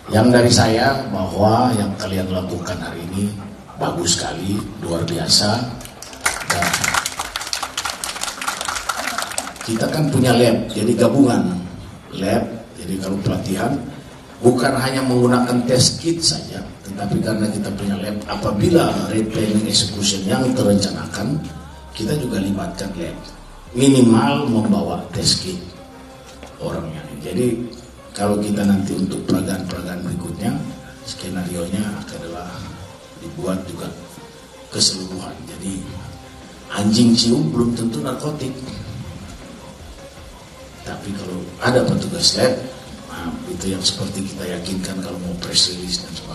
Yang dari saya bahwa yang kalian lakukan hari ini bagus sekali, luar biasa. Dan kita kan punya lab, jadi gabungan lab. Jadi kalau pelatihan bukan hanya menggunakan test kit saja, tetapi karena kita punya lab, apabila replanning execution yang terencanakan, kita juga libatkan lab. Minimal membawa test kit orangnya. Jadi kalau kita nanti untuk peragaan-peragaan berikutnya, skenario-nya adalah dibuat juga keseluruhan. Jadi anjing cium belum tentu narkotik. Tapi kalau ada petugas lab, nah, itu yang seperti kita yakinkan kalau mau press release dan sebagainya.